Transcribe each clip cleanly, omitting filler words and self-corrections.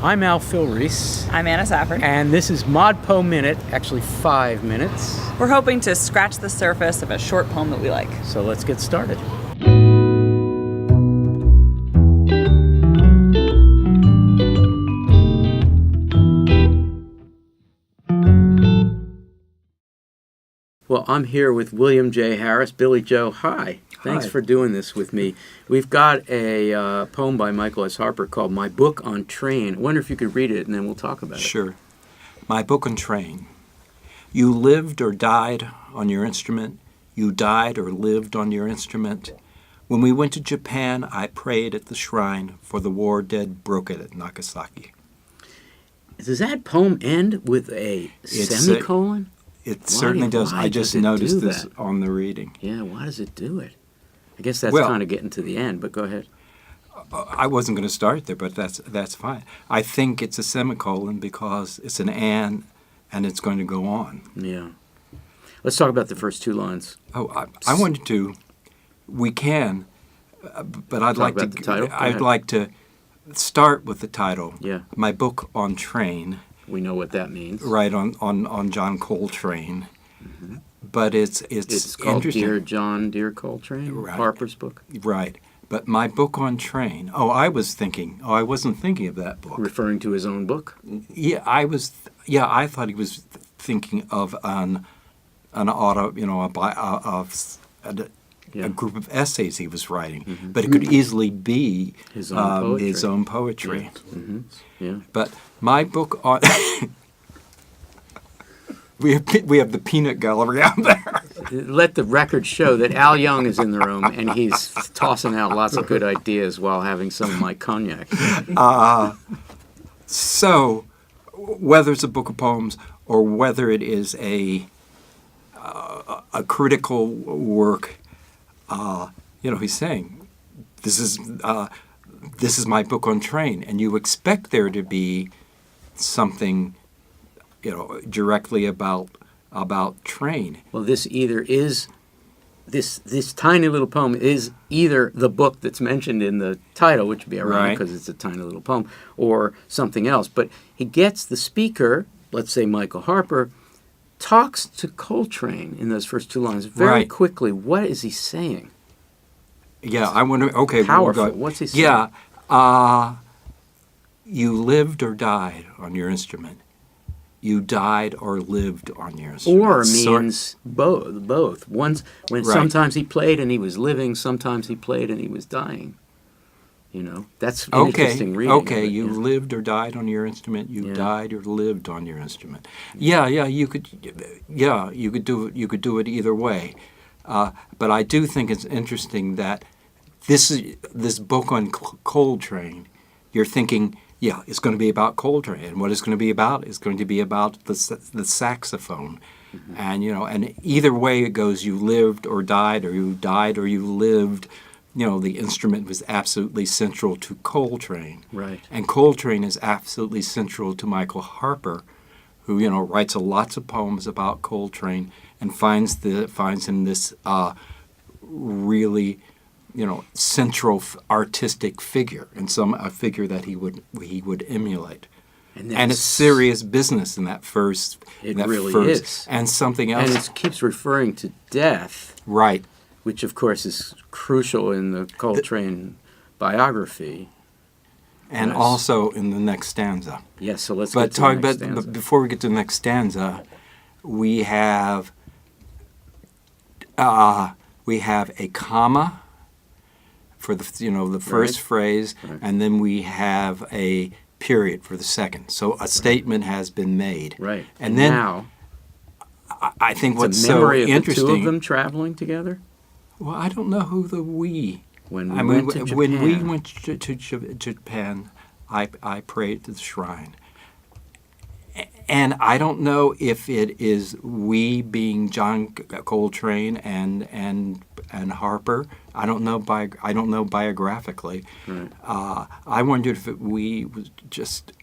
I'm Al Filreis. I'm Anna Safford. And this is ModPoMinute, actually 5 minutes. We're hoping to scratch the surface of a short poem that we like. So let's get started. Well, I'm here with William J. Harris. Billy Joe, hi. Thanks for doing this with me. We've got a poem by Michael S. Harper called My Book on Trane. I wonder if you could read it, and then we'll talk about it. Sure. My Book on Trane. You lived or died on your instrument. You died or lived on your instrument. When we went to Japan, I prayed at the shrine for the war dead broken at Nagasaki. Does that poem end with a semicolon? It certainly does. I just noticed this on the reading. Yeah, why does it do it? I guess that's kind of getting to the end, but go ahead. I wasn't going to start there, but that's fine. I think it's a semicolon because it's an and it's going to go on. Yeah. Let's talk about the first two lines. Oh, I wanted to. We can, but I'd like to. The title? I'd like to start with the title. Yeah. My Book on Trane. We know what that means. Right, on John Coltrane. Mm-hmm. But it's called interesting. Dear John, Dear Coltrane, right. Harper's book. Right. But My Book on Trane. I wasn't thinking of that book. Referring to his own book? Yeah, I thought he was thinking of an auto, a group of essays he was writing. Mm-hmm. But it could easily be his own poetry. Yeah. Mm-hmm. Yeah. But my book on we have the peanut gallery out there. Let the record show that Al Young is in the room and he's tossing out lots of good ideas while having some of my cognac. So, whether it's a book of poems or whether it is a critical work, he's saying, this is my book on Trane, and you expect there to be something, directly about Trane. Well, this tiny little poem is either the book that's mentioned in the title, which would be ironic because it's a tiny little poem, or something else. But he gets the speaker, let's say Michael Harper, talks to Coltrane in those first two lines very quickly. What is he saying? Yeah, I wonder. Okay, powerful. What's he saying? Yeah, you lived or died on your instrument. You died or lived on your instrument. Or means both. Sometimes he played and he was living. Sometimes he played and he was dying. That's an interesting reading. Okay, you lived or died on your instrument. You died or lived on your instrument. Yeah, you could do it. You could do it either way. But I do think it's interesting that this book on Coltrane. You're thinking, it's going to be about Coltrane, and what it's going to be about is going to be about the saxophone, mm-hmm. And either way it goes, you lived or died, or you died or you lived. The instrument was absolutely central to Coltrane. Right. And Coltrane is absolutely central to Michael Harper, who, writes lots of poems about Coltrane and finds him this really, central artistic figure, and a figure that he would emulate. And it's serious business in that first. It really is. And something else. And it keeps referring to death. Right. Which, of course, is crucial in the Coltrane biography. And also in the next stanza. Yes, so let's get to the next stanza. But before we get to the next stanza, we have a comma for the first phrase, and then we have a period for the second. So a statement has been made. Right. And then now, I think what's so memory interesting. Of the two of them traveling together? Well, I don't know who the we. When we went to Japan, I prayed to the shrine. And I don't know if it is we being John Coltrane and Harper. I don't know biographically. Right. I wondered if we was just,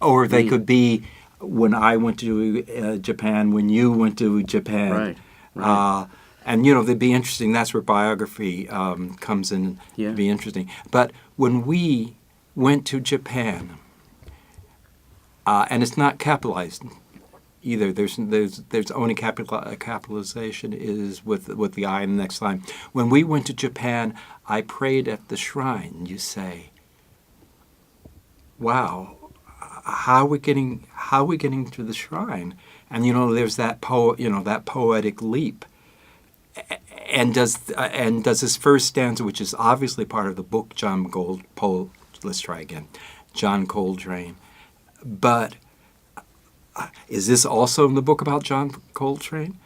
or they could be when I went to Japan, when you went to Japan. Right. And they'd be interesting. That's where biography comes in. Yeah. To be interesting. But when we went to Japan, and it's not capitalized either. There's only capitalization is with the I in the next line. When we went to Japan, I prayed at the shrine. You say, wow, how are we getting to the shrine? And there's that that poetic leap. And does his first stanza, which is obviously part of the book, John Coltrane, but is this also in the book about John Coltrane?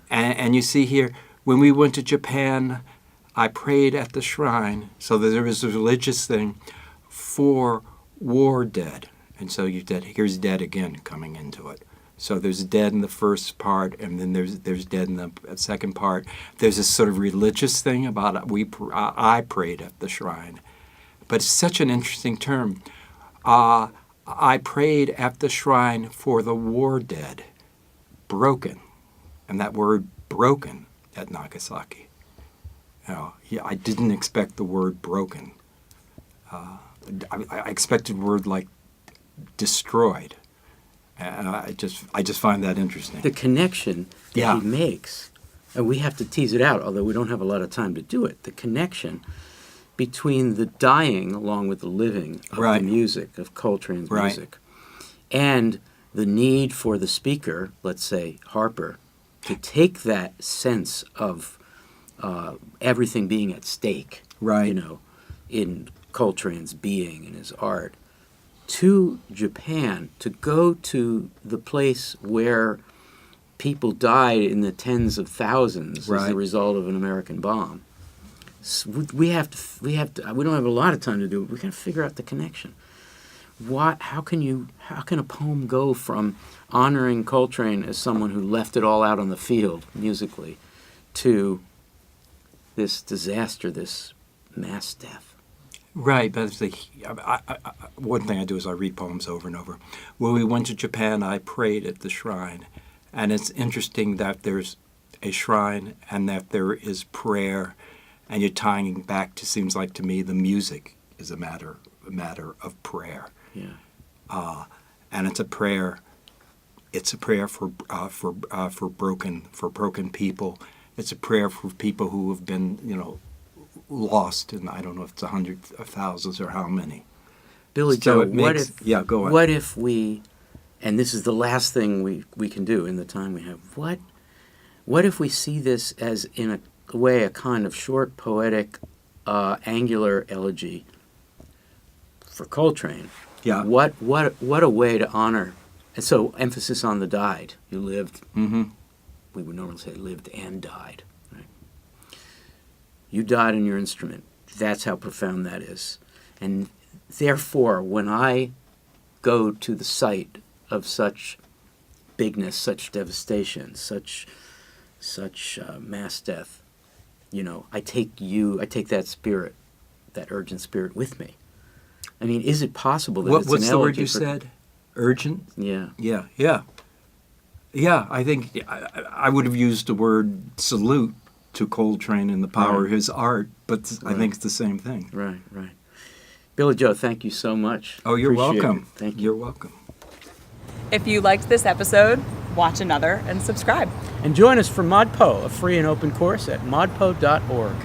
And you see here, when we went to Japan, I prayed at the shrine. So there was a religious thing for war dead. And so here's dead again coming into it. So there's dead in the first part, and then there's dead in the second part. There's this sort of religious thing about I prayed at the shrine. But it's such an interesting term. I prayed at the shrine for the war dead, broken. And that word broken at Nagasaki. I didn't expect the word broken. I expected a word like destroyed. And I just find that interesting. The connection that he makes, and we have to tease it out, although we don't have a lot of time to do it, the connection between the dying along with the living of the music, of Coltrane's music, and the need for the speaker, let's say Harper, to take that sense of everything being at stake, in Coltrane's being and his art, to Japan, to go to the place where people died in the tens of thousands as a result of an American bomb. So we don't have a lot of time to do it. We got to figure out the connection. How can a poem go from honoring Coltrane as someone who left it all out on the field musically to this disaster, this mass death? Right, but one thing I do is I read poems over and over. When we went to Japan, I prayed at the shrine. And it's interesting that there's a shrine and that there is prayer, and you're tying back to, seems like to me, the music is a matter of prayer. Yeah. And it's a prayer. It's a prayer for broken people. It's a prayer for people who have been, lost, and I don't know if it's hundreds of thousands or how many. Billy Joe, go on. What if we, and this is the last thing we can do in the time we have, what if we see this as, in a way, a kind of short, poetic, angular elegy for Coltrane? Yeah. What a way to honor, and so emphasis on the died. You lived, we would normally say lived and died. You died in your instrument. That's how profound that is. And therefore, when I go to the site of such bigness, such devastation, such mass death, I take that spirit, that urgent spirit with me. I mean, is it possible that what's the word you for, said? Urgent? Yeah. Yeah. I think I would have used the word salute to Coltrane and the power of his art, but I think it's the same thing. Right. Billy Joe, thank you so much. Oh, you're welcome. Thank you. You're welcome. If you liked this episode, watch another and subscribe. And join us for ModPo, a free and open course at modpo.org.